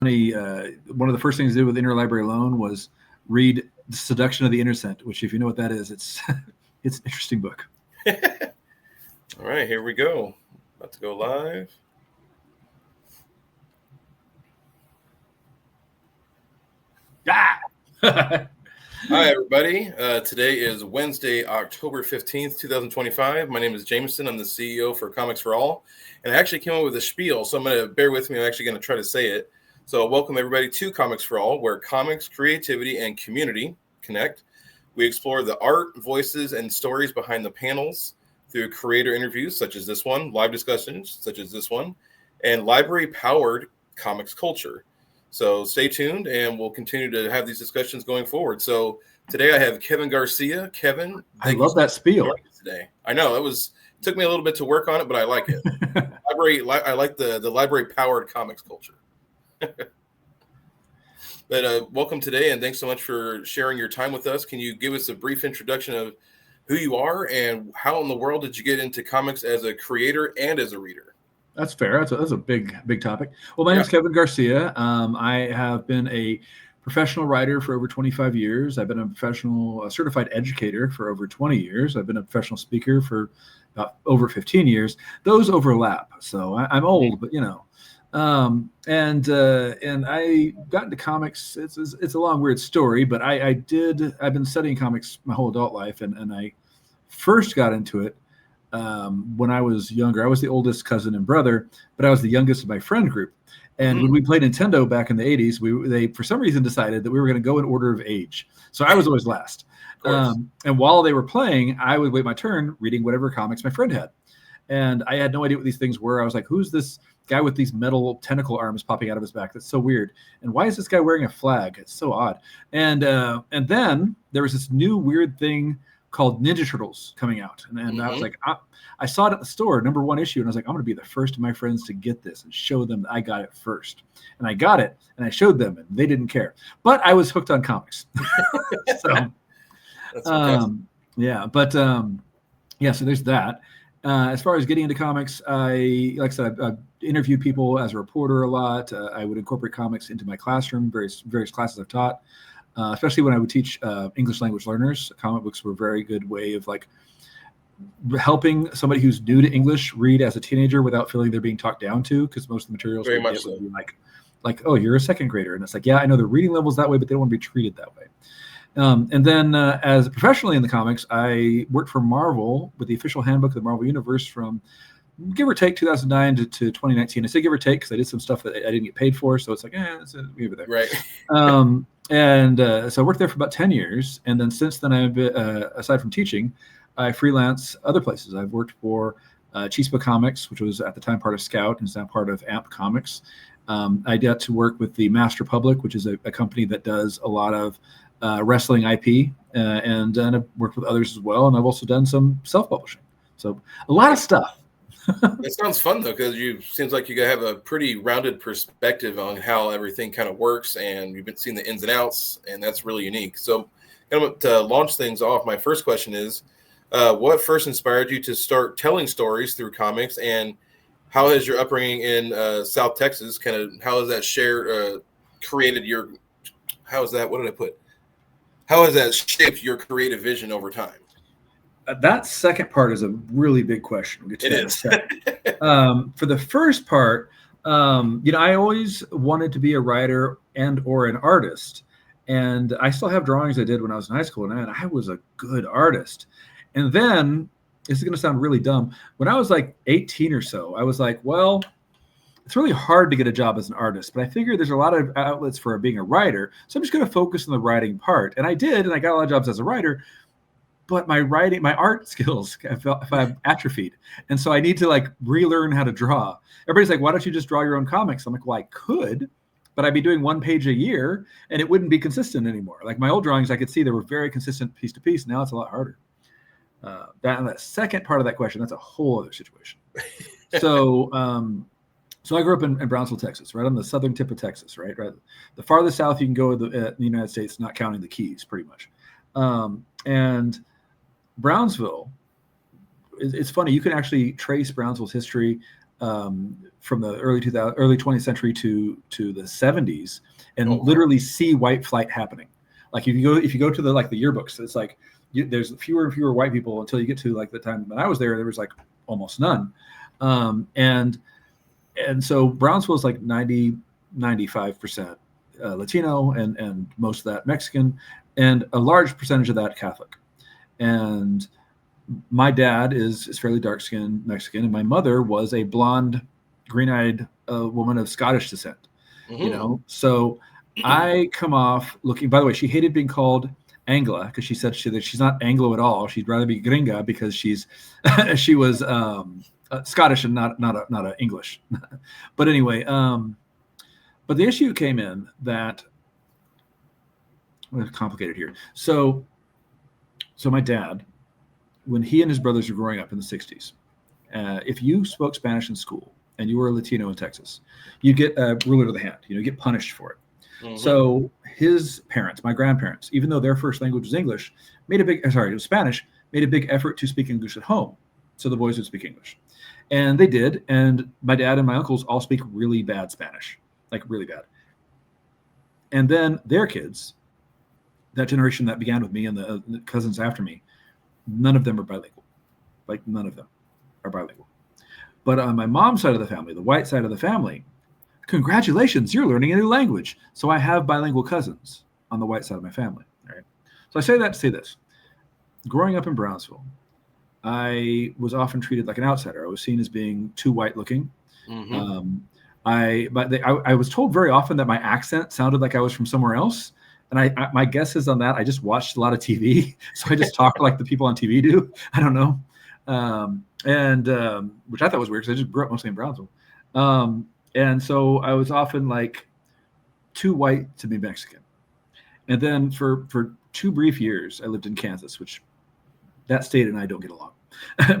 one of the first things I did with Interlibrary Loan was read The Seduction of the Innocent, which, if you know what that is, it's it's an interesting book. All right, here we go. About to go live. Hi, everybody. Today is Wednesday, October 15th, 2025. My name is Jameson. I'm the CEO for Comics for All. And I actually came up with a spiel, so I'm going to bear with me. I'm actually going to try to say it. So welcome, everybody, to Comics for All, where comics, creativity, and community connect. We explore the art, voices, and stories behind the panels through creator interviews, such as this one, live discussions, such as this one, and library-powered comics culture. So stay tuned, and we'll continue to have these discussions going forward. So today I have Kevin Garcia. Kevin, I love that spiel today. I know it took me a little bit to work on it, but I like it. I like the library-powered comics culture. But welcome today, and thanks so much for sharing your time with us. Can you give us a brief introduction of who you are and how in the world did you get into comics as a creator and as a reader? That's fair. That's a big topic. Well, my name is Kevin Garcia. I have been a professional writer for over 25 years. I've been a professional certified educator for over 20 years. I've been a professional speaker for about over 15 years. Those overlap. So I'm old, but you know. And I got into comics. It's a long, weird story, but I've been studying comics my whole adult life, and I first got into it when I was younger. I was the oldest cousin and brother, but I was the youngest of my friend group. And when we played Nintendo back in the 80s, they for some reason decided that we were going to go in order of age. So I was always last. And while they were playing, I would wait my turn reading whatever comics my friend had. And I had no idea what these things were. I was like, who's this guy with these metal tentacle arms popping out of his back? That's so weird. And why is this guy wearing a flag? It's so odd. And then there was this new weird thing called Ninja Turtles coming out. And I was like, I saw it at the store, #1 issue. And I was like, I'm going to be the first of my friends to get this and show them that I got it first. And I got it and I showed them and they didn't care. But I was hooked on comics. So, that's so there's that. As far as getting into comics, like I said, I've interviewed people as a reporter a lot. I would incorporate comics into my classroom, various classes I've taught. Especially when I would teach English language learners. Comic books were a very good way of like helping somebody who's new to English read as a teenager without feeling they're being talked down to, because most of the materials very much so. would be like, oh, you're a second grader. And it's like, yeah, I know the reading level's that way, but they don't want to be treated that way. And then as professionally in the comics, I worked for Marvel with the official handbook of the Marvel Universe from give or take 2009 to 2019. I say give or take because I did some stuff that I didn't get paid for. So it's like, we were there. Right. So I worked there for about 10 years. And then since then, aside from teaching, I freelance other places. I've worked for Chispa Comics, which was at the time part of Scout and is now part of AMP Comics. I got to work with the Master Public, which is a company that does a lot of wrestling IP, and I've worked with others as well. And I've also done some self-publishing. So a lot of stuff. It sounds fun though, because seems like you have a pretty rounded perspective on how everything kind of works, and you've been seeing the ins and outs, and that's really unique. So, kind of to launch things off, my first question is, what first inspired you to start telling stories through comics, and how has your upbringing in South Texas how has that created your? How is that? What did I put? How has that shaped your creative vision over time? That second part is a really big question. We'll get to it is. For the first part, I always wanted to be a writer or an artist. And I still have drawings I did when I was in high school, and I was a good artist. And then, this is going to sound really dumb, when I was like 18 or so, I was like, well, it's really hard to get a job as an artist, but I figured there's a lot of outlets for being a writer. So I'm just going to focus on the writing part. And I did, and I got a lot of jobs as a writer. But my art skills I've atrophied. And so I need to relearn how to draw. Everybody's like, why don't you just draw your own comics? I'm like, well, I could, but I'd be doing 1 page a year and it wouldn't be consistent anymore. Like my old drawings, I could see they were very consistent piece to piece. Now it's a lot harder. That second part of that question, that's a whole other situation. So I grew up in Brownsville, Texas, right on the southern tip of Texas, right? The farthest south you can go in the United States, not counting the Keys, pretty much. And Brownsville, it's funny. You can actually trace Brownsville's history from the early 20th century to the 70s, and Oh, wow. literally see white flight happening. Like if you go to the yearbooks, it's like there's fewer and fewer white people until you get to like the time when I was there was like almost none. And so Brownsville is like 95% Latino, and most of that Mexican, and a large percentage of that Catholic. And my dad is fairly dark-skinned Mexican, and my mother was a blonde, green-eyed woman of Scottish descent. So I come off looking. By the way, she hated being called Angla because she said that she's not Anglo at all. She'd rather be Gringa because she was Scottish and not a English. But anyway, but the issue came in that complicated here. So my dad, when he and his brothers were growing up in the 60s, if you spoke Spanish in school and you were a Latino in Texas, you get a ruler to the hand. You get punished for it. Mm-hmm. So his parents, my grandparents, even though their first language was English, it was Spanish, made a big effort to speak English at home, so the boys would speak English. And they did. And my dad and my uncles all speak really bad Spanish, like really bad. And then their kids, that generation that began with me and the cousins after me, none of them are bilingual. Like none of them are bilingual. But on my mom's side of the family, the white side of the family, congratulations, you're learning a new language. So I have bilingual cousins on the white side of my family. All right. So I say that to say this. Growing up in Brownsville, I was often treated like an outsider. I was seen as being too white looking. Mm-hmm. I was told very often that my accent sounded like I was from somewhere else. And my guess is on that, I just watched a lot of TV. So I just talked like the people on TV do. I don't know. Which I thought was weird because I just grew up mostly in Brownsville. And so I was often like too white to be Mexican. And then for 2 brief years, I lived in Kansas, which that state and I don't get along.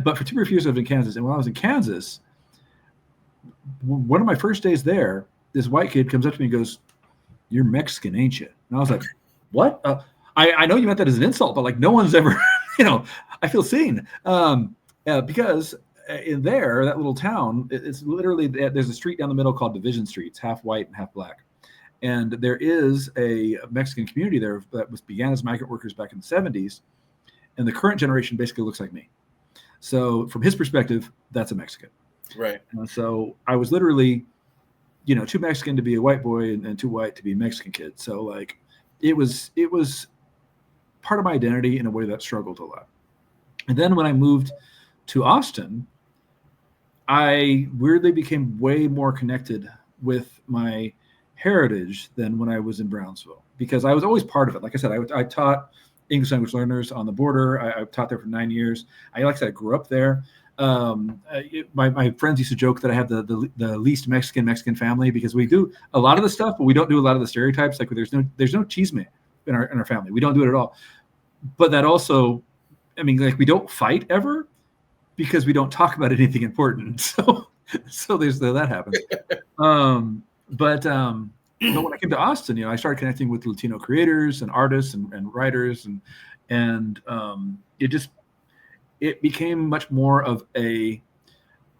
But for 2 brief years, I lived in Kansas. And when I was in Kansas, one of my first days there, this white kid comes up to me and goes, "You're Mexican, ain't you?" And I was like, "What?" I know you meant that as an insult, but like no one's ever, I feel seen. Because in that little town, it's literally, there's a street down the middle called Division Street. It's half white and half black. And there is a Mexican community there that began as migrant workers back in the 70s. And the current generation basically looks like me. So from his perspective, that's a Mexican. Right. And so I was literally, too Mexican to be a white boy and too white to be a Mexican kid. So like it was part of my identity in a way that struggled a lot. And then when I moved to Austin, I weirdly became way more connected with my heritage than when I was in Brownsville, because I was always part of it. Like I said, I taught English language learners on the border. I taught there for 9 years. Like I said, I grew up there. My friends used to joke that I have the least Mexican family, because we do a lot of the stuff, but we don't do a lot of the stereotypes. Like there's no chisme in our family. We don't do it at all. But that also, like we don't fight ever because we don't talk about anything important. So there's that happens. But when I came to Austin, I started connecting with Latino creators and artists and writers, and it became much more of a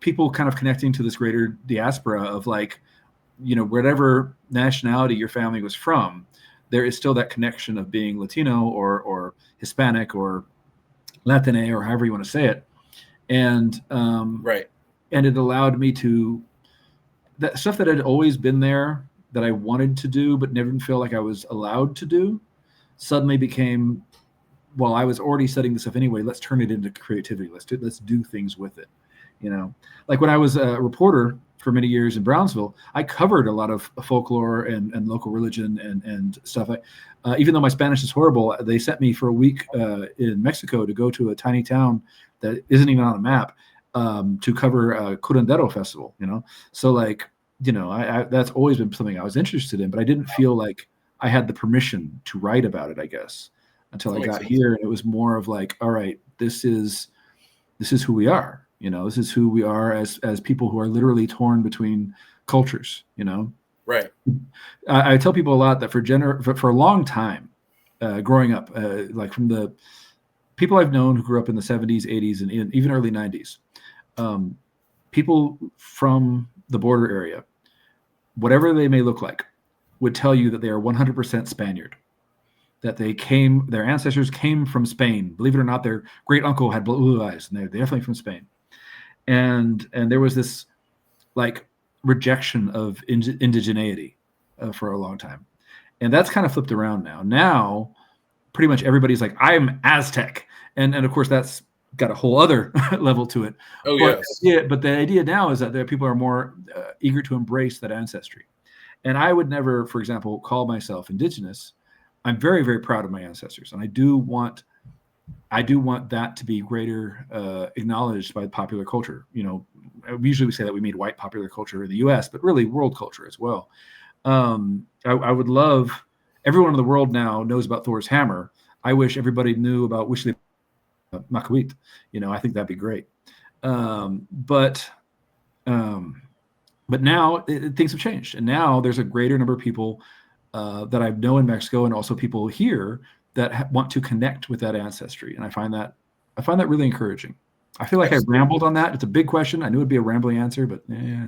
people kind of connecting to this greater diaspora of like, whatever nationality your family was from, there is still that connection of being Latino or Hispanic or Latine or however you want to say it. And right. And it allowed me to, that stuff that had always been there that I wanted to do but never feel like I was allowed to do, suddenly became, well, I was already studying this stuff anyway. Let's turn it into creativity. Let's do things with it. Like when I was a reporter for many years in Brownsville, I covered a lot of folklore and local religion and stuff. Even though my Spanish is horrible, they sent me for a week in Mexico to go to a tiny town that isn't even on a map to cover a curandero festival. So like, that's always been something I was interested in, but I didn't feel like I had the permission to write about it, I guess, until I got here. And it was more of like, all right, this is who we are. This is who we are as people who are literally torn between cultures. Right. I tell people a lot that for a long time, growing up, like from the people I've known who grew up in the 70s, 80s, and even early 90s, people from the border area, whatever they may look like, would tell you that they are 100% Spaniard, that their ancestors came from Spain. Believe it or not, their great uncle had blue eyes, and they're definitely from Spain. And there was this like rejection of indigeneity for a long time. And that's kind of flipped around now. Now, pretty much everybody's like, I'm Aztec. And of course, that's got a whole other level to it. Oh, but, yes. Yeah, but the idea now is that people are more eager to embrace that ancestry. And I would never, for example, call myself indigenous. I'm very, very proud of my ancestors. And I do want that to be greater acknowledged by popular culture. You know, usually we say that we mean white popular culture in the US, but really world culture as well. I would love, everyone in the world now knows about Thor's hammer. I wish everybody knew about Wishley Makuit. You know, I think that'd be great. But now things have changed, and now there's a greater number of people that I know in Mexico, and also people here that want to connect with that ancestry, and I find that really encouraging. I feel like Absolutely. I rambled on that. It's a big question. I knew it'd be a rambling answer, but yeah.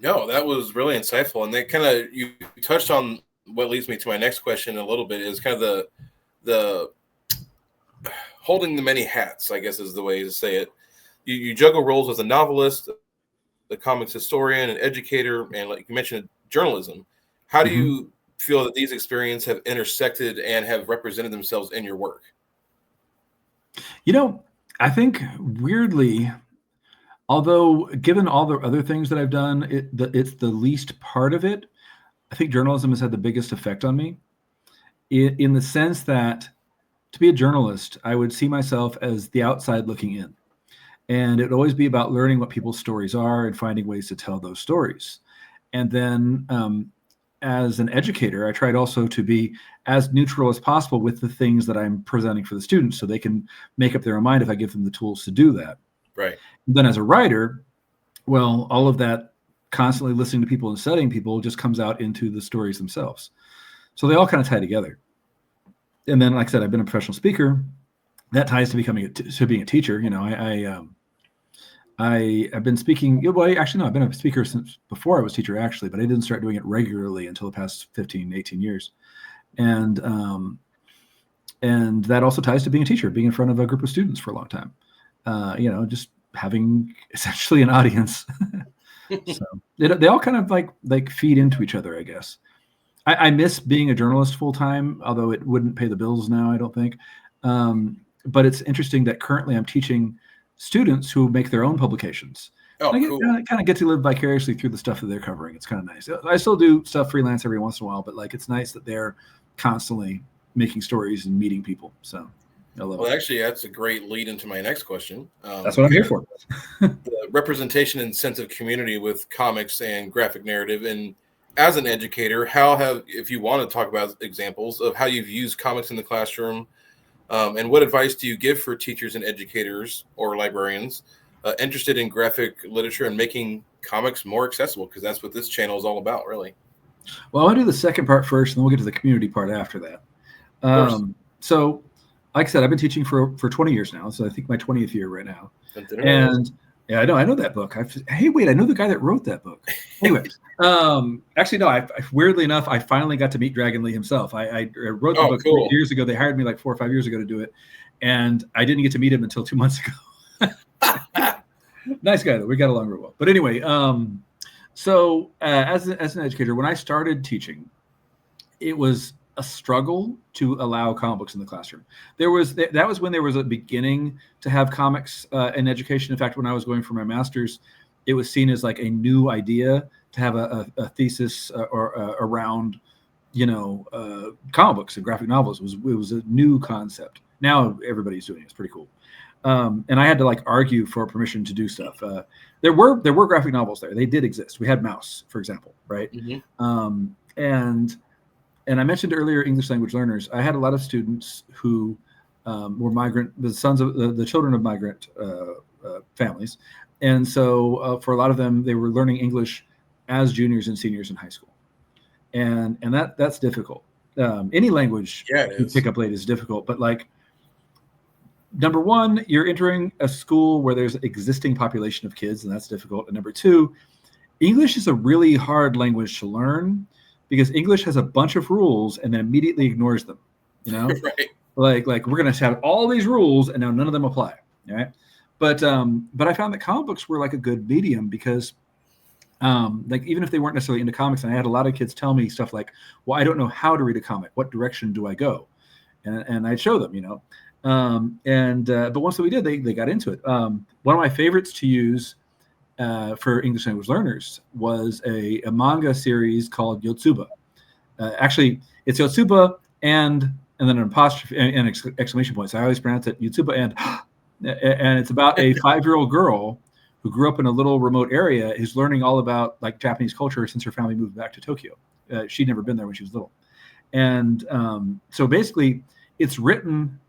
No, that was really insightful, and that kind of you touched on what leads me to my next question a little bit. Is kind of the holding the many hats, I guess is the way to say it. You juggle roles as a novelist, the comics historian, an educator, and like you mentioned, journalism. How do you feel that these experiences have intersected and have represented themselves in your work? You know, I think weirdly, although given all the other things that I've done, it's the least part of it. I think journalism has had the biggest effect on me in the sense that to be a journalist, I would see myself as the outside looking in. And it would always be about learning what people's stories are and finding ways to tell those stories. And then as an educator, I tried also to be as neutral as possible with the things that I'm presenting for the students so they can make up their own mind if I give them the tools to do that. Right. And then as a writer, well, all of that constantly listening to people and studying people just comes out into the stories themselves. So they all kind of tie together. And then, like I said, I've been a professional speaker. That ties to being a teacher. You know, I've been speaking. Well, actually, no, I've been a speaker since before I was a teacher, actually, but I didn't start doing it regularly until the past 15, 18 years. And that also ties to being a teacher, being in front of a group of students for a long time. You know, just having essentially an audience. So they all kind of like feed into each other, I guess. I miss being a journalist full time, although it wouldn't pay the bills now, I don't think. But it's interesting that currently I'm teaching students who make their own publications. Oh, cool. I kind of get to live vicariously through the stuff that they're covering. It's kind of nice. I still do stuff freelance every once in a while, but like it's nice that they're constantly making stories and meeting people. So I love it. Actually, that's a great lead into my next question. That's what I'm here for. The representation and sense of community with comics and graphic narrative. And as an educator, if you want to talk about examples of how you've used comics in the classroom, and what advice do you give for teachers and educators or librarians interested in graphic literature and making comics more accessible? Because that's what this channel is all about, really. Well, I want to do the second part first, and then we'll get to the community part after that. So, like I said, I've been teaching for 20 years now, so I think my 20th year right now. And yeah, I know that book. Hey, wait, I know the guy that wrote that book. Anyway, actually, no. Weirdly enough, I finally got to meet Dragon Lee himself. I wrote the book 3 years ago. They hired me like 4 or 5 years ago to do it, and I didn't get to meet him until 2 months ago. Nice guy though. We got along real well. But anyway, so as an educator, when I started teaching, it was a struggle to allow comic books in the classroom. That was when there was a beginning to have comics in education. In fact, when I was going for my master's, it was seen as like a new idea to have a thesis around, comic books and graphic novels. It was a new concept. Now everybody's doing it. It's pretty cool. And I had to like argue for permission to do stuff. There were graphic novels there. They did exist. We had Mouse, for example, right? Mm-hmm. And I mentioned earlier English language learners. I had a lot of students who were the children of migrant families. And so for a lot of them, they were learning English as juniors and seniors in high school. And that's difficult. Any language you pick up late is difficult, but like number one, you're entering a school where there's an existing population of kids, and that's difficult. And number two, English is a really hard language to learn because English has a bunch of rules and then immediately ignores them. Right. Like we're going to have all these rules and now none of them apply. Right. But I found that comic books were like a good medium because like even if they weren't necessarily into comics, and I had a lot of kids tell me stuff like, well, I don't know how to read a comic. What direction do I go? And I'd show them, but once we did, they got into it. One of my favorites to use for English language learners was a manga series called Yotsuba. Actually, it's Yotsuba and then an apostrophe and exclamation points. I always pronounce it Yotsuba and it's about a 5-year-old girl who grew up in a little remote area who's learning all about like Japanese culture since her family moved back to Tokyo. She'd never been there when she was little. And so basically it's written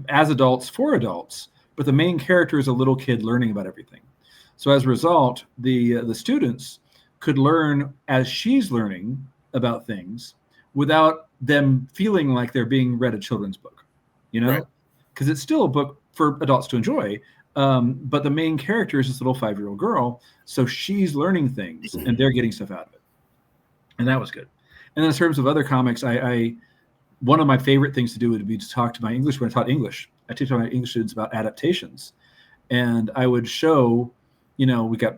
as adults for adults, but the main character is a little kid learning about everything. So as a result, the students could learn as she's learning about things without them feeling like they're being read a children's book, because it's still a book for adults to enjoy. But the main character is this little 5-year-old girl. So she's learning things and they're getting stuff out of it. And that was good. And then in terms of other comics, I one of my favorite things to do would be to talk to my English when I taught English. I teach my English students about adaptations. And I would show, we got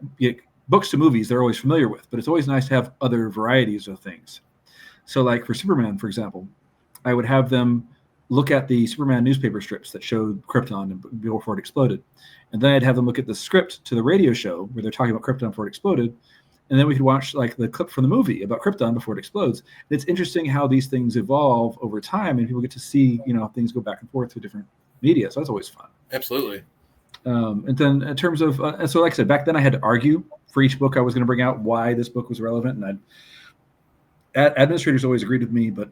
books to movies they're always familiar with, but it's always nice to have other varieties of things. So like for Superman, for example, I would have them look at the Superman newspaper strips that showed Krypton before it exploded. And then I'd have them look at the script to the radio show where they're talking about Krypton before it exploded. And then we could watch like the clip from the movie about Krypton before it explodes. And it's interesting how these things evolve over time and people get to see, things go back and forth through different media. So that's always fun. Absolutely. And then in terms of, so like I said, back then I had to argue for each book I was going to bring out why this book was relevant. And administrators always agreed with me, but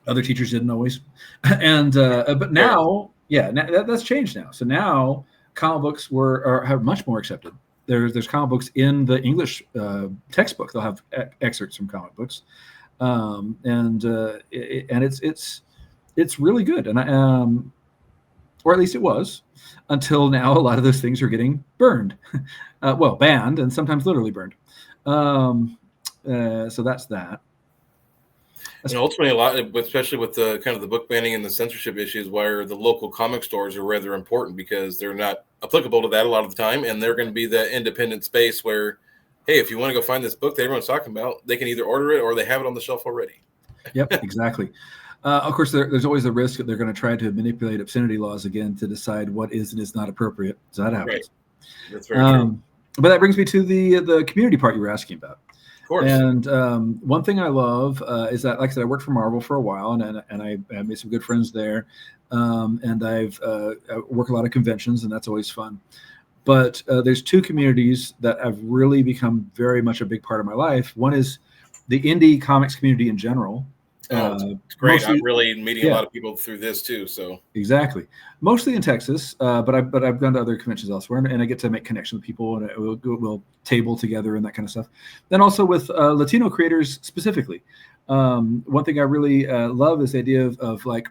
other teachers didn't always. And but now, that's changed now. So now comic books are much more accepted. There's comic books in the English textbook. They'll have excerpts from comic books, and it's really good. And or at least it was, until now. A lot of those things are getting burned, banned, and sometimes literally burned. So that's that. And ultimately, a lot, especially with the kind of the book banning and the censorship issues, where the local comic stores are rather important because they're not applicable to that a lot of the time, and they're going to be the independent space where, hey, if you want to go find this book that everyone's talking about, they can either order it or they have it on the shelf already. Yep, exactly. Of course, there's always a risk that they're going to try to manipulate obscenity laws again to decide what is and is not appropriate. So that happens. Right. That's very true. But that brings me to the community part you were asking about. And one thing I love is that, like I said, I worked for Marvel for a while, and I made some good friends there. And I work a lot of conventions, and that's always fun. But there's two communities that have really become very much a big part of my life. One is the indie comics community in general. It's great. I'm really meeting a lot of people through this too. So exactly, mostly in Texas, but I've gone to other conventions elsewhere, and I get to make connections with people, and we'll table together and that kind of stuff. Then also with Latino creators specifically. One thing I really love is the idea of like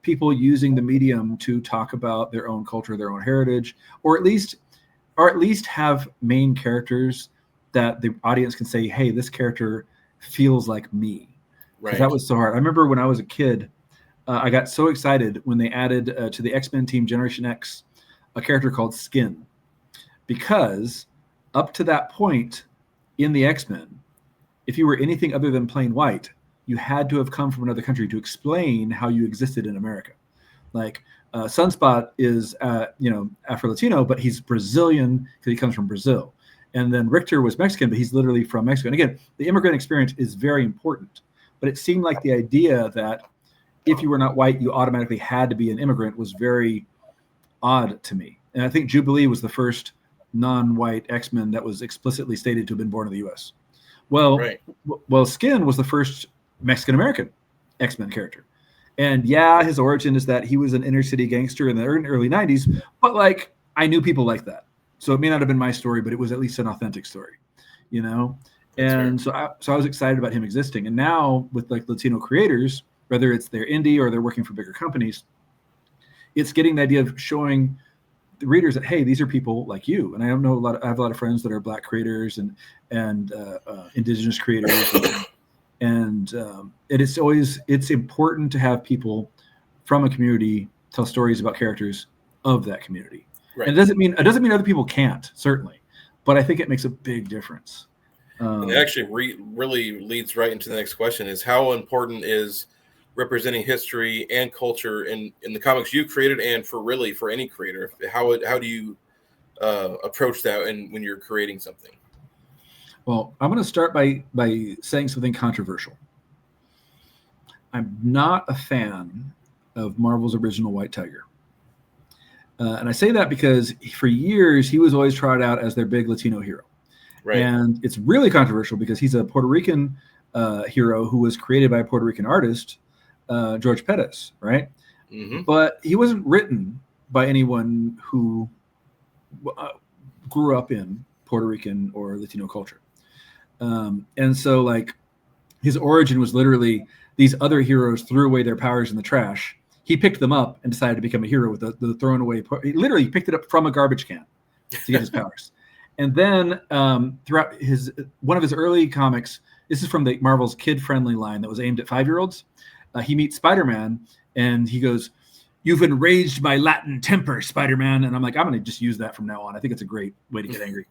people using the medium to talk about their own culture, their own heritage, or at least have main characters that the audience can say, "Hey, this character feels like me." Right. That was so hard. I remember when I was a kid, I got so excited when they added to the X-Men team Generation X a character called Skin, because up to that point in the X-Men, if you were anything other than plain white, you had to have come from another country to explain how you existed in America. Like Sunspot is Afro-Latino, but he's Brazilian because he comes from Brazil. And then Richter was Mexican, but he's literally from Mexico. And again, the immigrant experience is very important. But it seemed like the idea that if you were not white, you automatically had to be an immigrant was very odd to me. And I think Jubilee was the first non-white X-Men that was explicitly stated to have been born in the U.S. Well, Skin was the first Mexican-American X-Men character. And his origin is that he was an inner city gangster in the early 90s, but like I knew people like that. So it may not have been my story, but it was at least an authentic story, And so I was excited about him existing. And now with like Latino creators, whether it's they're indie or they're working for bigger companies, it's getting the idea of showing the readers that, hey, these are people like you. And I don't know I have a lot of friends that are Black creators and Indigenous creators, and it's important to have people from a community tell stories about characters of that community. Right. And it doesn't mean other people can't, certainly, but I think it makes a big difference. And it actually really leads right into the next question: is how important is representing history and culture in the comics you created, and for any creator? How do you approach that when you're creating something? Well, I'm going to start by saying something controversial. I'm not a fan of Marvel's original White Tiger. And I say that because for years he was always trotted out as their big Latino hero. Right. And it's really controversial because he's a Puerto Rican hero who was created by a Puerto Rican artist, George Perez, right? Mm-hmm. But he wasn't written by anyone who grew up in Puerto Rican or Latino culture. And so, like, his origin was literally these other heroes threw away their powers in the trash. He picked them up and decided to become a hero with the thrown away. He literally picked it up from a garbage can to get his powers. And then throughout one of his early comics, this is from the Marvel's kid-friendly line that was aimed at 5-year-olds. He meets Spider-Man, and he goes, "You've enraged my Latin temper, Spider-Man." And I'm like, I'm going to just use that from now on. I think it's a great way to get angry.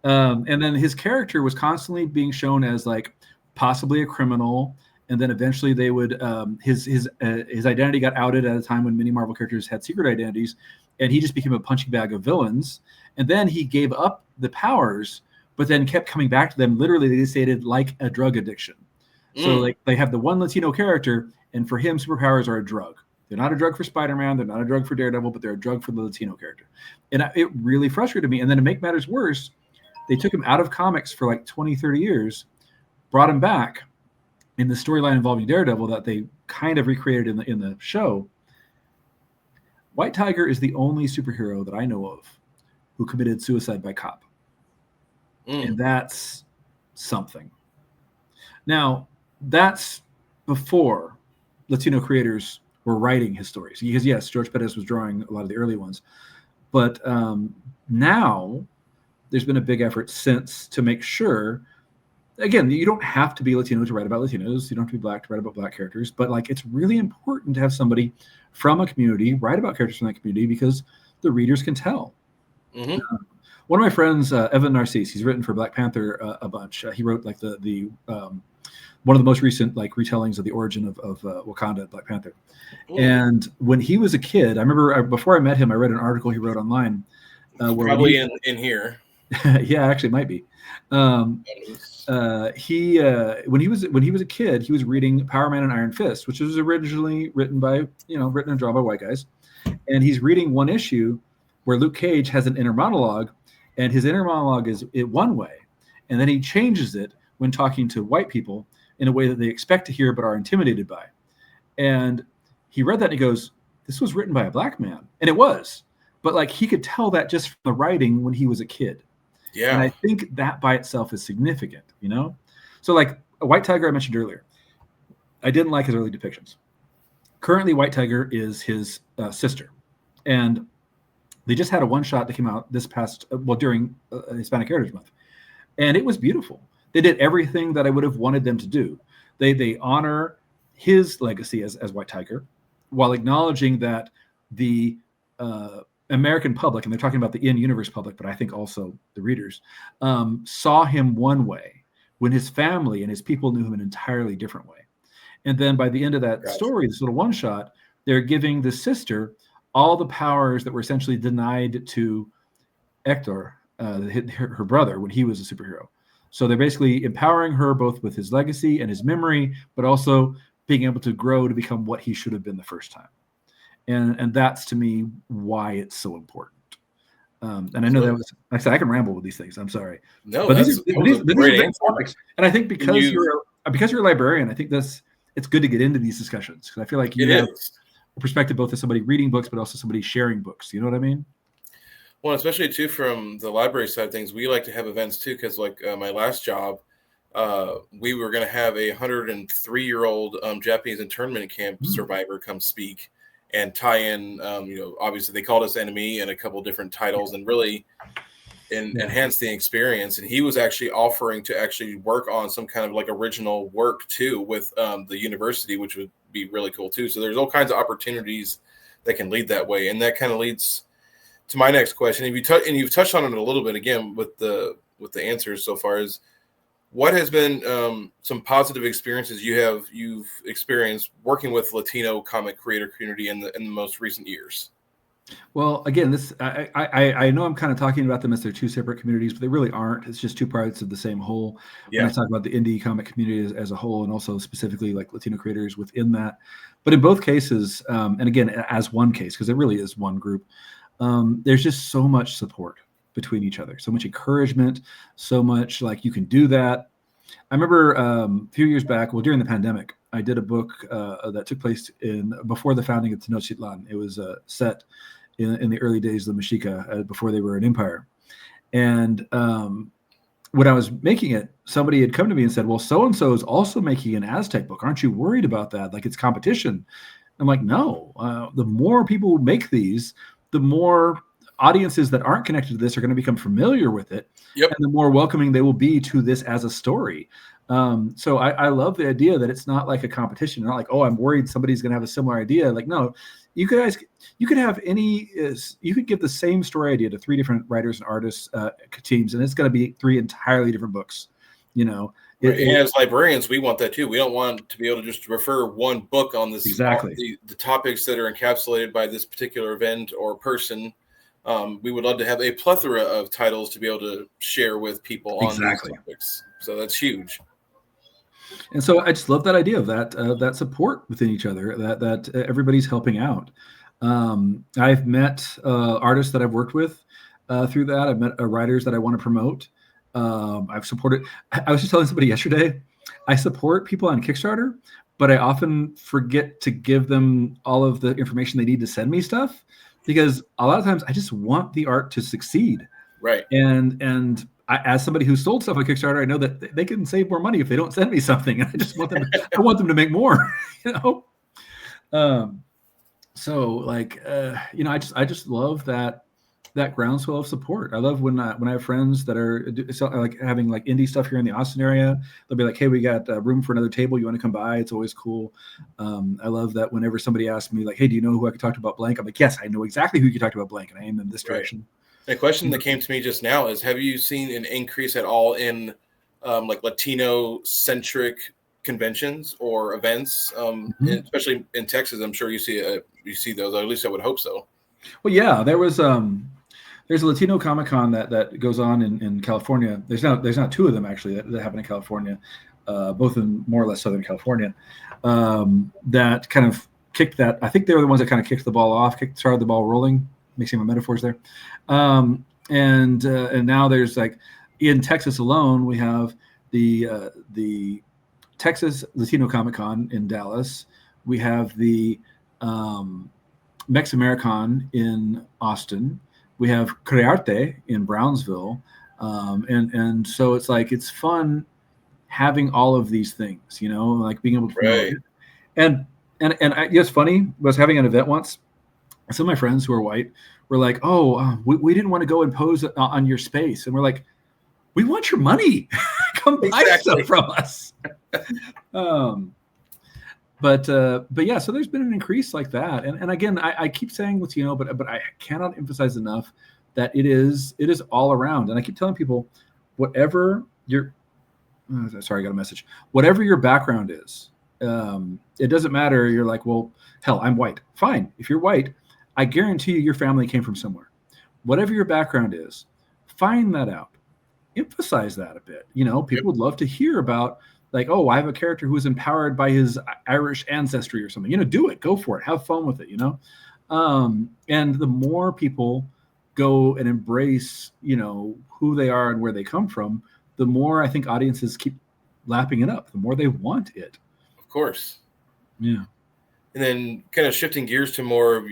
And then his character was constantly being shown as like possibly a criminal. And then eventually they would his identity got outed at a time when many Marvel characters had secret identities, and he just became a punching bag of villains. And then he gave up the powers, but then kept coming back to them. Literally, they stated like a drug addiction. So like they have the one Latino character, and for him, superpowers are a drug. They're not a drug for Spider-Man. They're not a drug for Daredevil, but they're a drug for the Latino character. And it really frustrated me. And then to make matters worse, they took him out of comics for like 20, 30 years, brought him back in the storyline involving Daredevil that they kind of recreated in the show. White Tiger is the only superhero that I know of who committed suicide by cop. And that's something. Now, that's before Latino creators were writing his stories. Because, yes, George Perez was drawing a lot of the early ones. But now there's been a big effort since to make sure, again, you don't have to be Latino to write about Latinos. You don't have to be Black to write about Black characters. But like, it's really important to have somebody from a community write about characters from that community because the readers can tell. Mm-hmm. One of my friends, Evan Narcisse, he's written for Black Panther a bunch. He wrote like the one of the most recent like retellings of the origin of Wakanda, Black Panther. Ooh. And when he was a kid, I remember before I met him, I read an article he wrote online. Probably in here. Yeah, actually, it might be. When he was a kid, he was reading Power Man and Iron Fist, which was originally written and drawn by white guys. And he's reading one issue where Luke Cage has an inner monologue, and his inner monologue is one way, and then he changes it when talking to white people in a way that they expect to hear but are intimidated by. And he read that and he goes, "This was written by a Black man," and it was, but like he could tell that just from the writing when he was a kid. Yeah. And I think that by itself is significant, you know? So like a White Tiger I mentioned earlier, I didn't like his early depictions. Currently, White Tiger is his sister. And they just had a one-shot that came out during Hispanic Heritage Month. And it was beautiful. They did everything that I would have wanted them to do. They honor his legacy as White Tiger while acknowledging that the American public, and they're talking about the in-universe public, but I think also the readers, saw him one way when his family and his people knew him an entirely different way. And then by the end of that story, this little one-shot, they're giving the sister all the powers that were essentially denied to Hector, her brother, when he was a superhero. So they're basically empowering her both with his legacy and his memory, but also being able to grow to become what he should have been the first time. And that's, to me, why it's so important. And I know that was, like I said, I can ramble with these things. I'm sorry. No, but these are great topics. And I think because you're a librarian, I think it's good to get into these discussions because I feel like you have a perspective both as somebody reading books, but also somebody sharing books. You know what I mean? Well, especially too from the library side of things, we like to have events too because like my last job, we were going to have a 103-year-old Japanese internment camp survivor come speak. and tie in, obviously they called us Enemy and a couple different titles, and really enhance the experience. And he was actually offering to actually work on some kind of like original work too with the university, which would be really cool too. So there's all kinds of opportunities that can lead that way, and that kind of leads to my next question. And you've touched on it a little bit again with the answers so far. Is what has been some positive experiences you've experienced working with Latino comic creator community in the most recent years? Well, again, this I know I'm kind of talking about them as they're two separate communities, but they really aren't. It's just two parts of the same whole. Yeah. When I talk about the indie comic community as a whole, and also specifically like Latino creators within that. But in both cases, and again, as one case, because it really is one group, there's just so much support between each other, so much encouragement, so much like you can do that. I remember a few years back, well, during the pandemic, I did a book that took place before the founding of Tenochtitlan. It was set in the early days of the Mexica, before they were an empire. And when I was making it, somebody had come to me and said, well, so-and-so is also making an Aztec book. Aren't you worried about that? Like, it's competition. I'm like, no, the more people make these, the more audiences that aren't connected to this are going to become familiar with it. Yep. And the more welcoming they will be to this as a story. So I love the idea that it's not like a competition. Not like, oh, I'm worried somebody's going to have a similar idea. Like, no, you could give the same story idea to 3 different writers and artists teams, and it's going to be 3 entirely different books. And as librarians, we want that too. We don't want to be able to just refer one book on this, exactly, the topics that are encapsulated by this particular event or person. We would love to have a plethora of titles to be able to share with people on these topics. So that's huge. And so I just love that idea of that support within each other, that everybody's helping out. I've met artists that I've worked with through that. I've met writers that I want to promote. I've supported. I was just telling somebody yesterday, I support people on Kickstarter, but I often forget to give them all of the information they need to send me stuff, because a lot of times I just want the art to succeed. Right. And as somebody who sold stuff on Kickstarter, I know that they can save more money if they don't send me something. And I just want them. I want them to make more. So like I just love that groundswell of support. I love when I have friends that are like having like indie stuff here in the Austin area. They'll be like, hey, we got room for another table. You want to come by? It's always cool. I love that whenever somebody asks me like, hey, do you know who I could talk to about blank? I'm like, yes, I know exactly who you could talk to about blank, and I aim them this direction. The question that came to me just now is, have you seen an increase at all in like Latino centric conventions or events, especially in Texas? I'm sure you see those, or at least I would hope so. Well, yeah, there's a Latino Comic-Con that goes on in California. There's not 2 of them actually that happen in California, both in more or less Southern California, that kind of kicked that. I think they were the ones that kind of kicked the ball off, started the ball rolling, mixing my metaphors there. And now there's like in Texas alone, we have the Texas Latino Comic-Con in Dallas. We have the Mex-Americon in Austin. We have Crearte in Brownsville. And so it's like, it's fun having all of these things, like being able to promote it. And it's funny, I was having an event once. Some of my friends who are white were like, oh, we didn't want to go and pose on your space. And we're like, we want your money. Come buy stuff from us. But yeah, so there's been an increase like that. And again, I keep saying Latino, but I cannot emphasize enough that it is all around. And I keep telling people, whatever your sorry, I got a message. Whatever your background is, it doesn't matter. You're like, well, hell, I'm white. Fine. If you're white, I guarantee you your family came from somewhere. Whatever your background is, find that out. Emphasize that a bit. People would love to hear about, like, oh, I have a character who was empowered by his Irish ancestry or something. Do it. Go for it. Have fun with it, And the more people go and embrace, who they are and where they come from, the more I think audiences keep lapping it up, the more they want it. Of course. Yeah. And then kind of shifting gears to more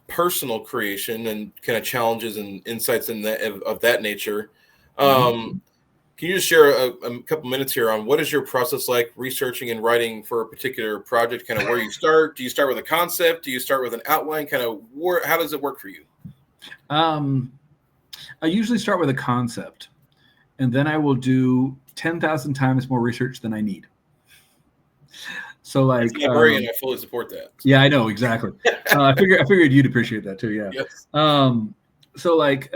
personal creation and kind of challenges and insights of that nature. Can you just share a couple minutes here on what is your process like researching and writing for a particular project? Kind of where you start? Do you start with a concept? Do you start with an outline? Kind of how does it work for you? I usually start with a concept, and then I will do 10,000 times more research than I need. So, like, as a librarian, I fully support that. So. Yeah, I know, exactly. I figured you'd appreciate that too. Yeah. Yes. So, like,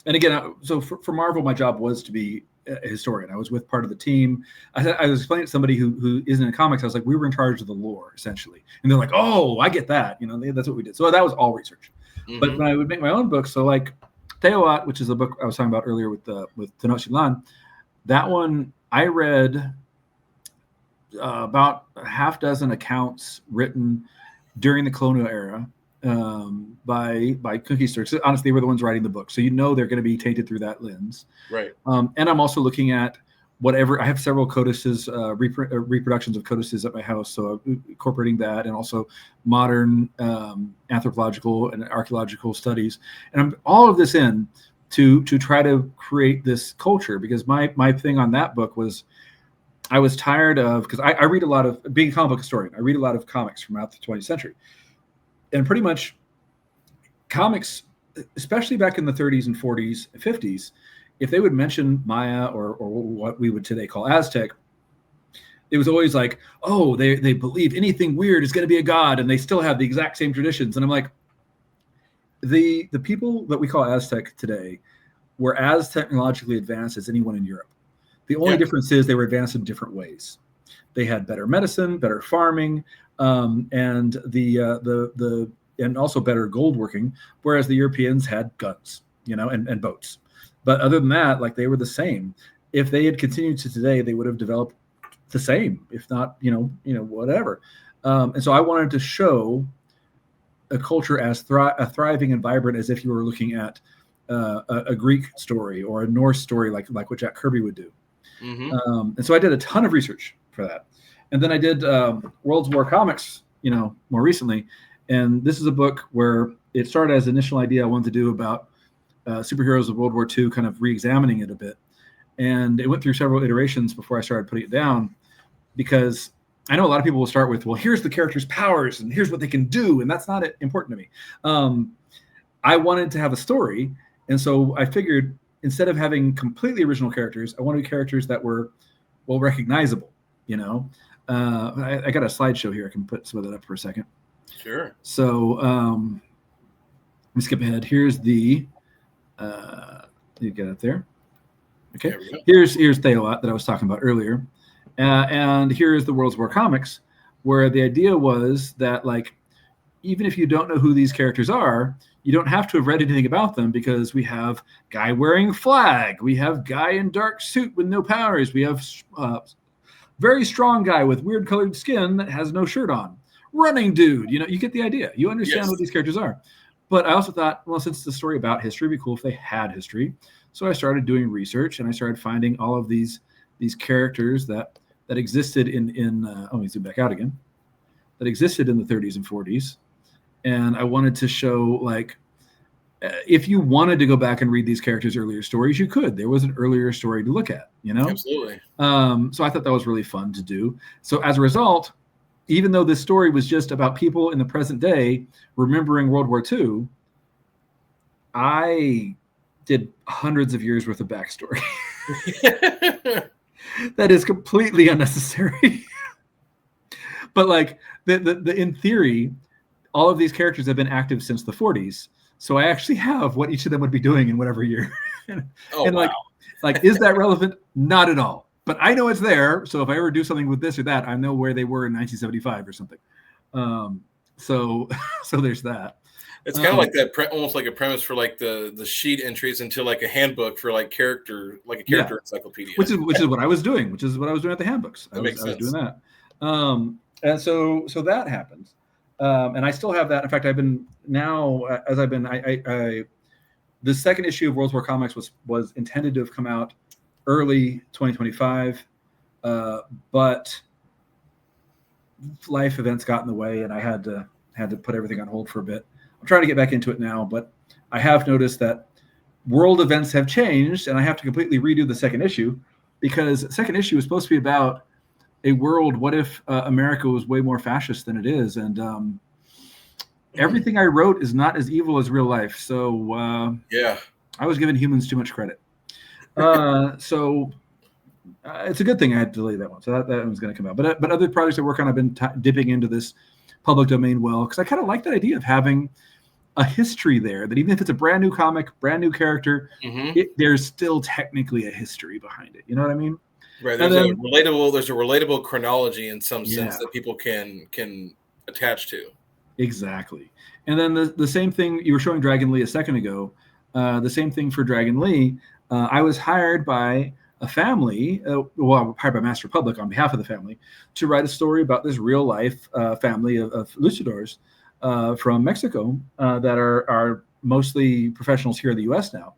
and again, so for Marvel, my job was to be a historian. I was with part of the team. I was explaining to somebody who isn't in comics. I was like, we were in charge of the lore essentially, and they're like, oh, I get that. You know, that's what we did. So that was all research. Mm-hmm. But when I would make my own books, so like Teoat, which is a book I was talking about earlier with Tenochtitlan, that one I read about a half dozen accounts written during the colonial era by conquistadors. Honestly, they were the ones writing the book, so you know they're going to be tainted through that lens. Right. And I'm also looking at whatever. I have several codices, reproductions of codices at my house, so incorporating that, and also modern anthropological and archaeological studies, and I'm all of this in to try to create this culture, because my thing on that book was, I was tired of, because I read a lot of, being a comic book historian, I read a lot of comics from out the 20th century. And pretty much comics, especially back in the 30s and 40s and 50s, if they would mention Maya or what we would today call Aztec, it was always like, oh, they believe anything weird is going to be a god, and they still have the exact same traditions. And I'm like, the people that we call Aztec today were as technologically advanced as anyone in Europe. The only difference is they were advanced in different ways. They had better medicine, better farming, and and also better gold working, whereas the Europeans had guns, and boats. But other than that, like, they were the same. If they had continued to today, they would have developed the same, if not, whatever. And so I wanted to show a culture as thriving and vibrant as if you were looking at a Greek story or a Norse story, like what Jack Kirby would do. Mm-hmm. And so I did a ton of research for that. And then I did World War Comics, more recently. And this is a book where it started as an initial idea I wanted to do about superheroes of World War II, kind of re-examining it a bit. And it went through several iterations before I started putting it down, because I know a lot of people will start with, well, here's the character's powers and here's what they can do. And that's not important to me. I wanted to have a story. And so I figured, instead of having completely original characters, I wanted characters that were well recognizable. I got a slideshow here. I can put some of that up for a second. Sure. So let me skip ahead. Here's the you get it there. Okay. Here's Theoat that I was talking about earlier, and here's the World War Comics, where the idea was that, like, even if you don't know who these characters are, you don't have to have read anything about them, because we have guy wearing flag, we have guy in dark suit with no powers, we have very strong guy with weird colored skin that has no shirt on, running dude. You get the idea. You understand what these characters are. But I also thought, well, since it's a story about history, it'd be cool if they had history. So I started doing research, and I started finding all of these characters that existed in let me zoom back out again, that existed in the 30s and 40s. And I wanted to show, like, if you wanted to go back and read these characters' earlier stories, you could. There was an earlier story to look at, Absolutely. So I thought that was really fun to do. So as a result, even though this story was just about people in the present day remembering World War II, I did hundreds of years worth of backstory. That is completely unnecessary. But, like, the in theory, all of these characters have been active since the 40s. So I actually have what each of them would be doing in whatever year. And wow. like, is that relevant? Not at all. But I know it's there. So if I ever do something with this or that, I know where they were in 1975 or something. So there's that. It's kind of like that, almost like a premise for, like, the sheet entries into, like, a handbook for, like, a character encyclopedia. Which is what I was doing. Which is what I was doing at the handbooks. I was doing that. And so that happened. And I still have that. In fact, I've been now, as I've been, the second issue of World War Comics was intended to have come out early 2025, but life events got in the way, and I had to put everything on hold for a bit. I'm trying to get back into it now, but I have noticed that world events have changed, and I have to completely redo the second issue, because the second issue is supposed to be about a world. What if America was way more fascist than it is? And everything I wrote is not as evil as real life. So yeah, I was giving humans too much credit. So it's a good thing I had to delay that one. So that one's going to come out. But other projects I work on, I've been dipping into this public domain well, because I kind of like that idea of having a history there, that even if it's a brand new comic, brand new character, there's still technically a history behind it. You know what I mean? Right. There's a relatable chronology in some sense that people can attach to. Exactly. And then the same thing, you were showing Dragon Lee a second ago. The same thing for Dragon Lee. I was hired by a family, hired by Master Public on behalf of the family, to write a story about this real life family of luchadors from Mexico that are mostly professionals here in the U.S. now,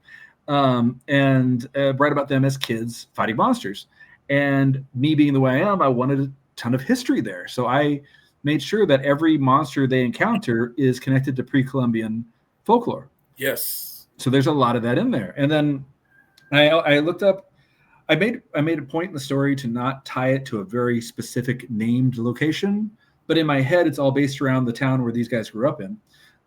and write about them as kids fighting monsters. And me being the way I am, I wanted a ton of history there. So I made sure that every monster they encounter is connected to pre-Columbian folklore. Yes. So there's a lot of that in there. And then I looked up, I made a point in the story to not tie it to a very specific named location, but in my head, it's all based around the town where these guys grew up in.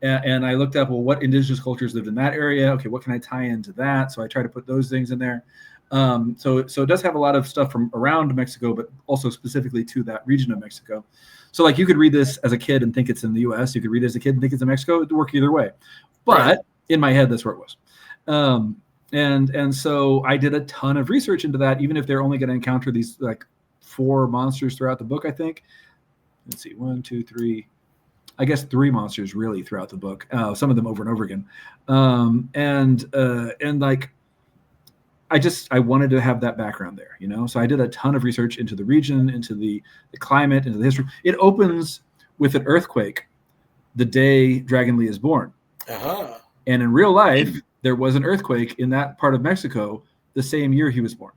And I looked up, well, what indigenous cultures lived in that area? Okay, what can I tie into that? So I try to put those things in there. So it does have a lot of stuff from around Mexico, but also specifically to that region of Mexico. So like you could read this as a kid and think it's in the U.S. You could read it as a kid and think it's in Mexico. It would work either way. But in my head, that's where it was. And so I did a ton of research into that, even if they're only going to encounter these like 4 monsters throughout the book, I think. Let's see, 1, 2, 3. I guess 3 monsters really throughout the book. Some of them over and over again. And like, I wanted to have that background there, you know? So I did a ton of research into the region, into the climate, into the history. It opens with an earthquake the day Dragon Lee is born. And in real life, there was an earthquake in that part of Mexico the same year he was born.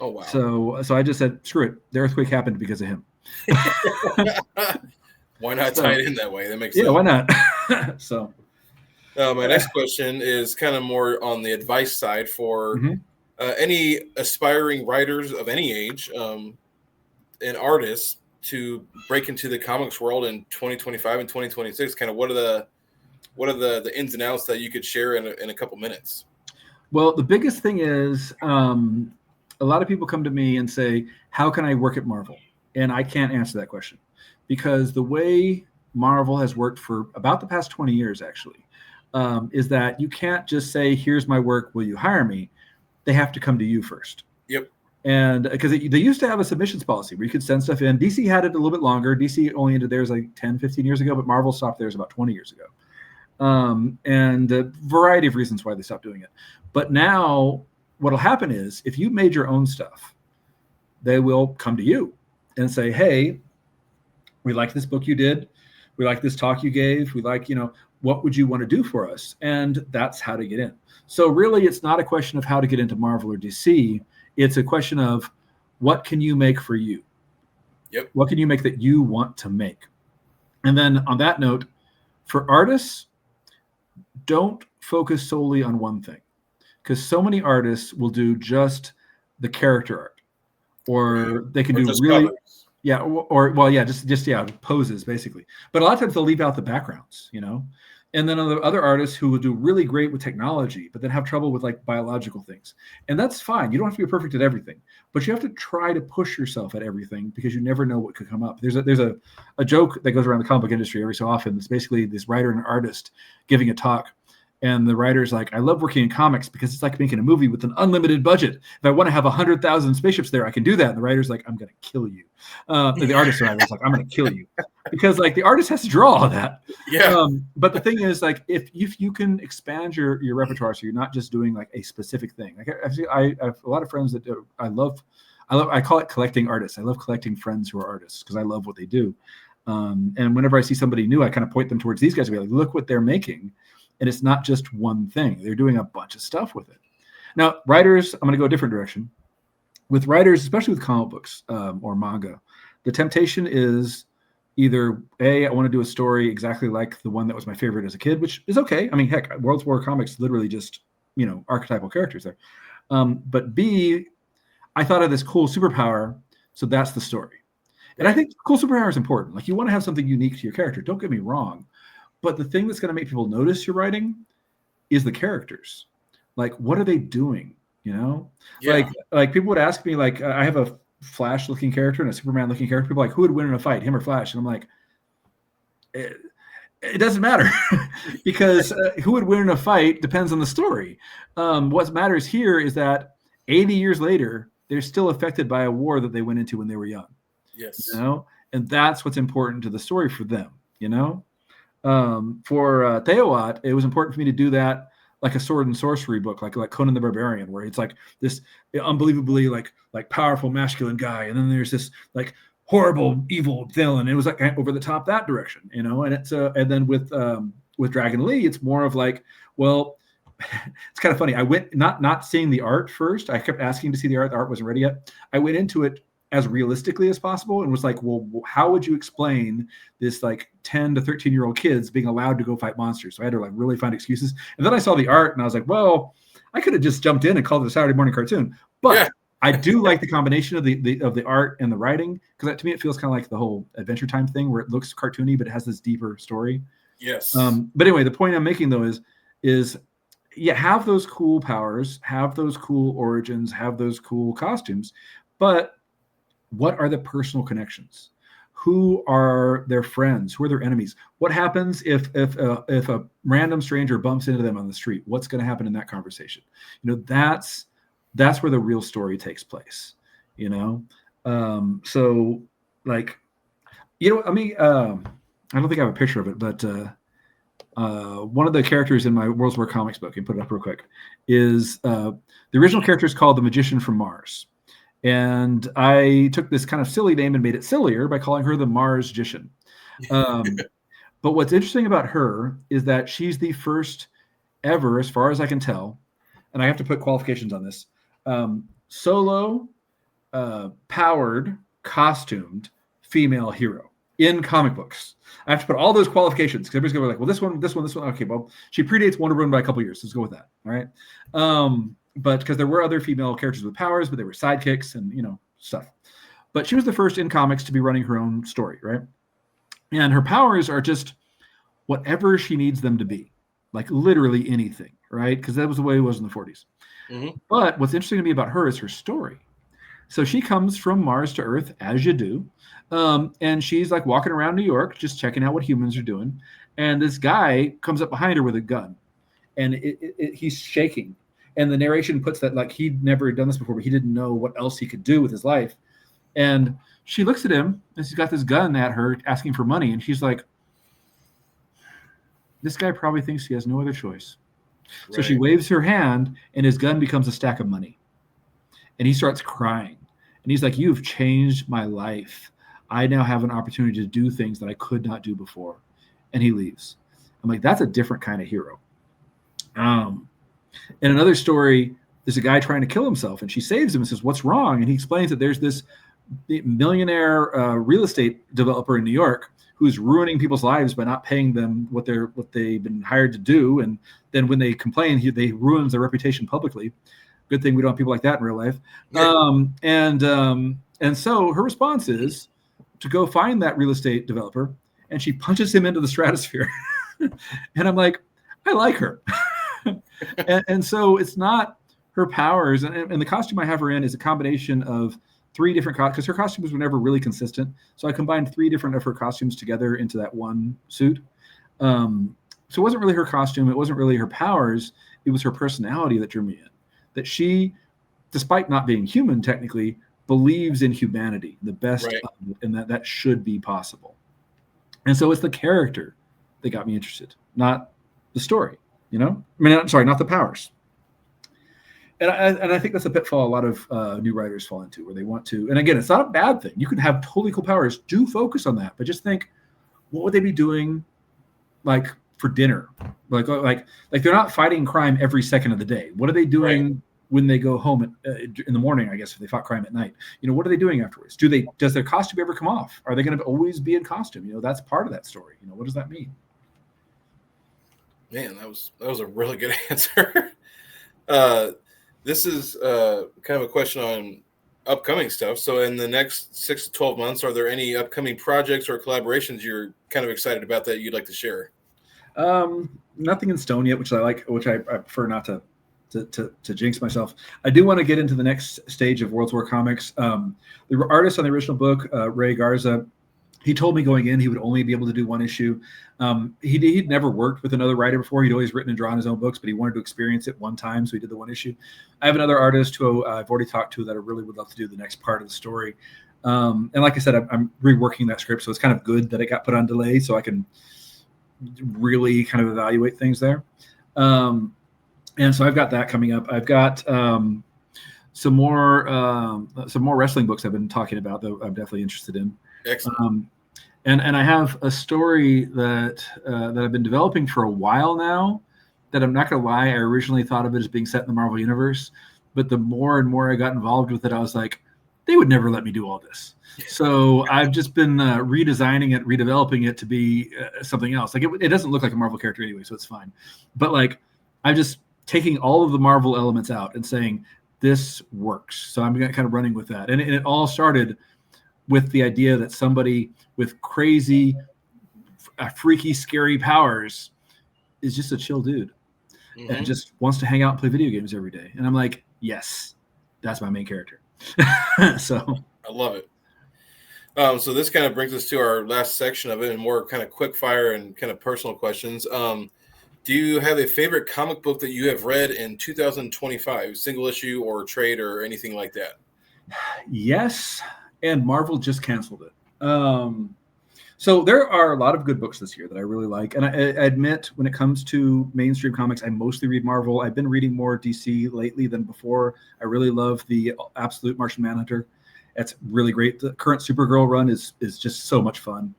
Oh, wow. So I just said, screw it. The earthquake happened because of him. Why not tie it in that way? That makes sense. Yeah, why not? So my next question is kind of more on the advice side for any aspiring writers of any age and artists to break into the comics world in 2025 and 2026. Kind of what are the ins and outs that you could share in a couple minutes? Well, the biggest thing is a lot of people come to me and say, how can I work at Marvel? And I can't answer that question, because the way Marvel has worked for about the past 20 years, actually, is that you can't just say, here's my work, will you hire me? They have to come to you first. Yep. And because they used to have a submissions policy where you could send stuff in. DC had it a little bit longer. DC only ended theirs like 10, 15 years ago, but Marvel stopped theirs about 20 years ago. And a variety of reasons why they stopped doing it. But now what'll happen is if you made your own stuff, they will come to you and say, hey, we like this book you did. We like this talk you gave. We like, what would you want to do for us? And that's how to get in. So really, it's not a question of how to get into Marvel or DC. It's a question of what can you make for you? Yep. What can you make that you want to make? And then on that note, for artists, don't focus solely on one thing, because so many artists will do just the character art, or they can do really covers. Just poses basically. But a lot of times they'll leave out the backgrounds, And then other artists who will do really great with technology, but then have trouble with like biological things. And that's fine. You don't have to be perfect at everything, but you have to try to push yourself at everything, because you never know what could come up. There's a joke that goes around the comic book industry every so often. It's basically this writer and artist giving a talk. And the writer's like, I love working in comics because it's like making a movie with an unlimited budget. If I want to have 100,000 spaceships there, I can do that. And the writer's like, I'm going to kill you. The artist writer's like, I'm going to kill you. Because like the artist has to draw all that. Yeah. But the thing is, like, if you can expand your repertoire, so you're not just doing like a specific thing. Like I have a lot of friends that I call it collecting artists. I love collecting friends who are artists because I love what they do. And whenever I see somebody new, I kind of point them towards these guys and be like, look what they're making. And it's not just one thing. They're doing a bunch of stuff with it. Now, writers, I'm going to go a different direction. With writers, especially with comic books or manga, the temptation is either, I want to do a story exactly like the one that was my favorite as a kid, which is okay. I mean, heck, World's War Comics literally just archetypal characters there. But B, I thought of this cool superpower, so that's the story. And I think cool superpower is important. Like, you want to have something unique to your character. Don't get me wrong. But the thing that's going to make people notice your writing is the characters. Like, what are they doing? Like people would ask me, like, I have a Flash looking character and a Superman looking character. People are like, who would win in a fight, him or Flash? And I'm like, it doesn't matter because who would win in a fight depends on the story. What matters here is that 80 years later, they're still affected by a war that they went into when they were young. Yes. And that's what's important to the story for them. For Theoat, it was important for me to do that like a sword and sorcery book, like Conan the Barbarian, where it's like this unbelievably like powerful masculine guy, and then there's this like horrible evil villain. It was like over the top that direction, And it's and then with Dragon Lee, it's more of like, well, it's kind of funny. I went not seeing the art first. I kept asking to see the art. The art wasn't ready yet. I went into it as realistically as possible and was like, well, how would you explain this like 10 to 13-year-old kids being allowed to go fight monsters? So I had to like really find excuses. And then I saw the art and I was like, well, I could have just jumped in and called it a Saturday morning cartoon. But I do like the combination of the art and the writing, because to me it feels kind of like the whole Adventure Time thing where it looks cartoony, but it has this deeper story. Yes. But anyway, the point I'm making though is have those cool powers, have those cool origins, have those cool costumes, but what are the personal connections? Who are their friends? Who are their enemies? What happens if a random stranger bumps into them on the street? What's going to happen in that conversation? That's where the real story takes place. So like, I don't think I have a picture of it, but one of the characters in my World's War Comics book, and put it up real quick, is the original character is called the Magician from Mars. And I took this kind of silly name and made it sillier by calling her the Mars-gician. But what's interesting about her is that she's the first ever, as far as I can tell, and I have to put qualifications on this, solo, powered, costumed female hero in comic books. I have to put all those qualifications because everybody's going to be like, well, this one. Okay, well, she predates Wonder Woman by a couple years. Let's go with that. All right. But because there were other female characters with powers, but they were sidekicks and, stuff. But she was the first in comics to be running her own story, right? And her powers are just whatever she needs them to be, like literally anything, right? Because that was the way it was in the 40s. Mm-hmm. But what's interesting to me about her is her story. So she comes from Mars to Earth, as you do. And she's like walking around New York, just checking out what humans are doing. And this guy comes up behind her with a gun. And he's shaking. And the narration puts that like he'd never done this before, but he didn't know what else he could do with his life. And she looks at him and she's got this gun at her asking for money. And she's like, this guy probably thinks he has no other choice. Right. So she waves her hand and his gun becomes a stack of money. And he starts crying. And he's like, you've changed my life. I now have an opportunity to do things that I could not do before. And he leaves. I'm like, that's a different kind of hero. In another story, there's a guy trying to kill himself, and she saves him and says, what's wrong? And he explains that there's this millionaire real estate developer in New York who's ruining people's lives by not paying them what they've been hired to do. And then when they complain, they ruins their reputation publicly. Good thing we don't have people like that in real life. Yeah. And so her response is to go find that real estate developer, and she punches him into the stratosphere. And I'm like, I like her. and so it's not her powers. And the costume I have her in is a combination of three different costumes, because her costumes were never really consistent. So I combined three different of her costumes together into that one suit. So it wasn't really her costume. It wasn't really her powers. It was her personality that drew me in. That she, despite not being human technically, believes in humanity, the best of it, and that should be possible. And so it's the character that got me interested, not the story, not the powers. And I think that's a pitfall a lot of new writers fall into, where they want to, and again, it's not a bad thing. You can have totally cool powers. Do focus on that, but just think, what would they be doing, like for dinner? Like they're not fighting crime every second of the day. What are they doing when they go home in the morning? I guess if they fought crime at night, what are they doing afterwards? Does their costume ever come off? Are they going to always be in costume? That's part of that story. What does that mean? Man, that was a really good answer. This is kind of a question on upcoming stuff. So in the next 6 to 12 months, are there any upcoming projects or collaborations you're kind of excited about that you'd like to share? Nothing in stone yet, which I like, which I prefer not to jinx myself. I do want to get into the next stage of World War Comics. The artist on the original book, Ray Garza, he told me going in he would only be able to do one issue. He'd never worked with another writer before. He'd always written and drawn his own books, but he wanted to experience it one time, so he did the one issue. I have another artist who I've already talked to that I really would love to do the next part of the story. And like I said, I'm reworking that script, so it's kind of good that it got put on delay so I can really kind of evaluate things there. And so I've got that coming up. I've got some more wrestling books I've been talking about that I'm definitely interested in. Excellent. And I have a story that I've been developing for a while now that I'm not going to lie, I originally thought of it as being set in the Marvel Universe, but the more and more I got involved with it, I was like, they would never let me do all this. So I've just been redesigning it, redeveloping it to be something else. Like it doesn't look like a Marvel character anyway, so it's fine. But like I'm just taking all of the Marvel elements out and saying this works. So I'm kind of running with that. And it all started with the idea that somebody with crazy, freaky, scary powers is just a chill dude and just wants to hang out and play video games every day. And I'm like, yes, that's my main character. So I love it. So this kind of brings us to our last section of it and more kind of quick fire and kind of personal questions. Do you have a favorite comic book that you have read in 2025, single issue or trade or anything like that? Yes. And Marvel just canceled it. So there are a lot of good books this year that I really like. And I admit when it comes to mainstream comics, I mostly read Marvel. I've been reading more DC lately than before. I really love the Absolute Martian Manhunter. It's really great. The current Supergirl run is just so much fun.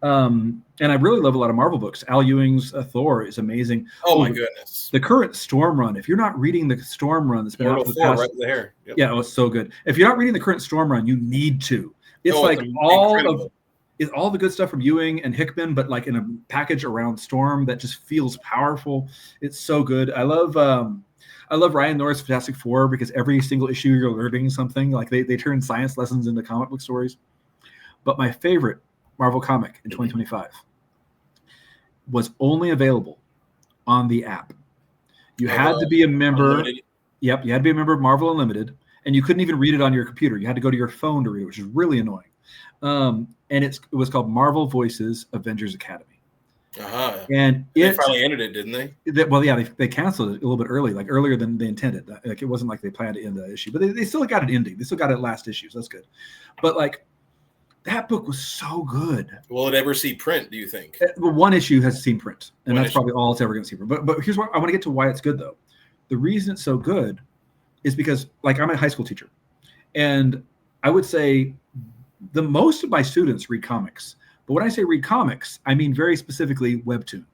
And I really love a lot of Marvel books. Al Ewing's Thor is amazing. Oh my goodness. The current Storm run, if you're not reading the Storm run that's been out for the past, right there. Yep. Yeah, it's so good. If you're not reading the current Storm run, you need to. It's all the good stuff from Ewing and Hickman, but like in a package around Storm that just feels powerful. It's so good. I love Ryan Norris' Fantastic Four because every single issue you're learning something. Like they turn science lessons into comic book stories. But my favorite Marvel comic in 2025 was only available on the app. You had to be a member. Unlimited. Yep, you had to be a member of Marvel Unlimited, and you couldn't even read it on your computer. You had to go to your phone to read it, which is really annoying. And it was called Marvel Voices Avengers Academy. And they finally ended it, didn't they? They canceled it a little bit early, like earlier than they intended. Like it wasn't like they planned to end the issue, but they still got an ending. They still got it last issue, so that's good. But like that book was so good. Will it ever see print, do you think? Well, one issue has seen print, and that's probably all it's ever going to see print. But here's what I want to get to why it's good, though. The reason it's so good is because, like, I'm a high school teacher, and I would say the most of my students read comics. But when I say read comics, I mean very specifically Webtoon.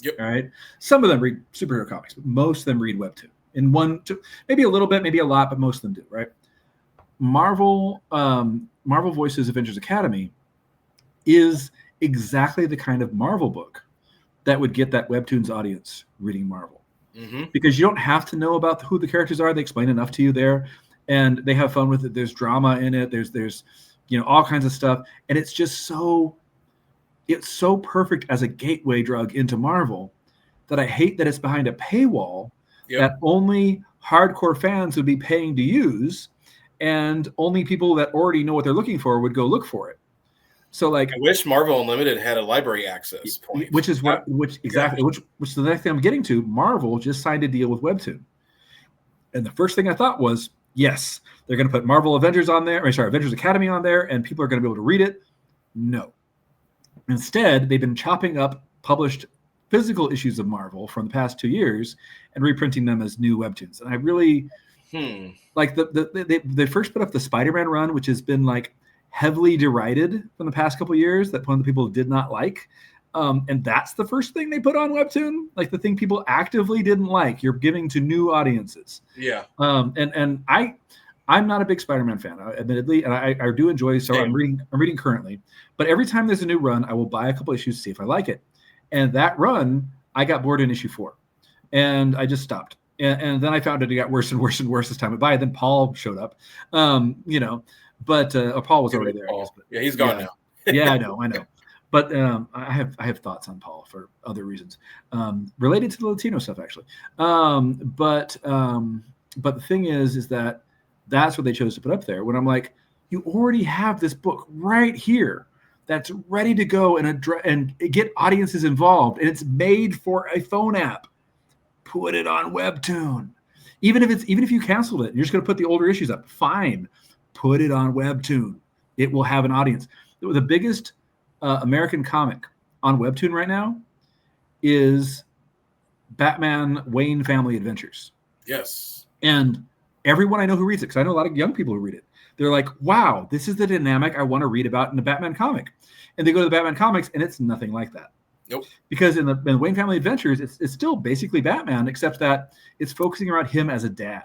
Yep. All right. Some of them read superhero comics, but most of them read Webtoon. In one, two, maybe a little bit, maybe a lot, but most of them do, right? Marvel Voices Avengers Academy is exactly the kind of Marvel book that would get that Webtoons audience reading Marvel. Because you don't have to know about who the characters are. They explain enough to you there, and they have fun with it. There's drama in it. There's all kinds of stuff, and it's just it's so perfect as a gateway drug into Marvel that I hate that it's behind a paywall that only hardcore fans would be paying to use, and only people that already know what they're looking for would go look for it. So, like, I wish Marvel Unlimited had a library access point. Which is the next thing I'm getting to. Marvel just signed a deal with Webtoon, and the first thing I thought was, yes, they're going to put Marvel Avengers on there. Avengers Academy on there, and people are going to be able to read it. No. Instead, they've been chopping up published physical issues of Marvel from the past 2 years and reprinting them as new Webtoons. And I really like they first put up the Spider-Man run, which has been like heavily derided from the past couple of years, that one of the people did not like. And that's the first thing they put on Webtoon, like the thing people actively didn't like. You're giving to new audiences. Yeah. And I'm not a big Spider-Man fan, admittedly, and I do enjoy. So I'm reading currently, but every time there's a new run, I will buy a couple issues to see if I like it. And that run, I got bored in issue 4, and I just stopped. And then I found it got worse and worse and worse as time went by. Then Paul showed up, but Paul was already there. I guess, but, yeah, he's gone now. Yeah, I know. But I have thoughts on Paul for other reasons related to the Latino stuff, actually. But the thing is that that's what they chose to put up there. When I'm like, you already have this book right here that's ready to go and get audiences involved, and it's made for a phone app. Put it on Webtoon. Even if you canceled it, you're just going to put the older issues up. Fine, put it on Webtoon. It will have an audience. The biggest American comic on Webtoon right now is Batman Wayne Family Adventures. Yes. And everyone I know who reads it, because I know a lot of young people who read it, they're like, wow, this is the dynamic I want to read about in a Batman comic. And they go to the Batman comics, and it's nothing like that. Nope. Because in the Wayne Family Adventures, it's still basically Batman, except that it's focusing around him as a dad.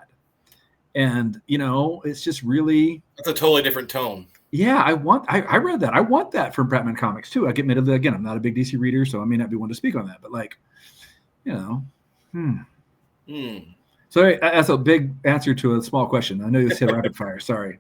And, it's just really... That's a totally different tone. Yeah, I read that. I want that from Batman comics, too. I admit that, again, I'm not a big DC reader, so I may not be one to speak on that. But, So that's a big answer to a small question. I know you said rapid fire. Sorry.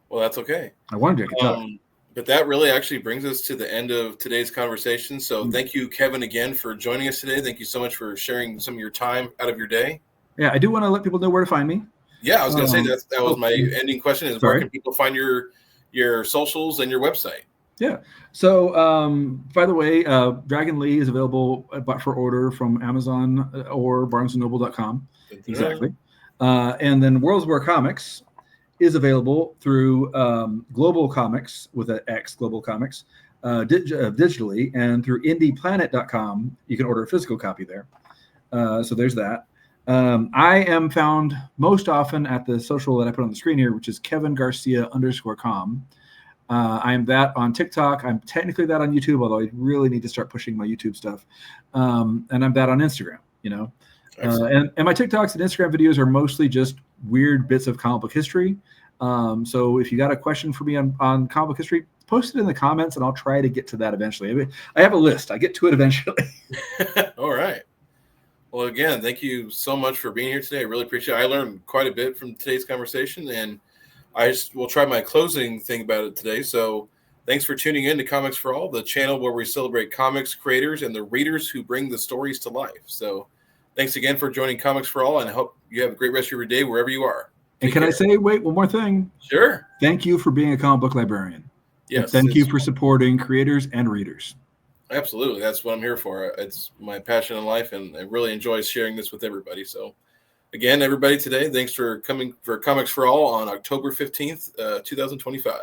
Well, that's okay. I wanted to talk. But that really actually brings us to the end of today's conversation. So thank you, Kevin, again for joining us today. Thank you so much for sharing some of your time out of your day. Yeah, I do want to let people know where to find me. Yeah, I was going to say that was my ending question is where can people find your socials and your website? Yeah. So, by the way, Dragon Lee is available for order from Amazon or BarnesandNoble.com. Exactly. And then World's War Comics is available through Global Comics with an X, Global Comics, digitally, and through IndiePlanet.com. You can order a physical copy there. So there's that. I am found most often at the social that I put on the screen here, which is Kevin Garcia _com. I'm that on TikTok. I'm technically that on YouTube, although I really need to start pushing my YouTube stuff. And I'm that on Instagram, and my TikToks and Instagram videos are mostly just weird bits of comic book history. So if you got a question for me on comic book history, post it in the comments and I'll try to get to that eventually. I have a list. I get to it eventually. All right. Well, again, thank you so much for being here today. I really appreciate it. I learned quite a bit from today's conversation, and I will try my closing thing about it today. So thanks for tuning in to Comics for All, the channel where we celebrate comics creators and the readers who bring the stories to life. So thanks again for joining Comics for All, and I hope you have a great rest of your day wherever you are. And can I say, wait, one more thing? Sure. Thank you for being a comic book librarian. Yes. Thank you for supporting creators and readers. Absolutely. That's what I'm here for. It's my passion in life, and I really enjoy sharing this with everybody. So again, everybody today, thanks for coming for Comics for All on October 15th, 2025.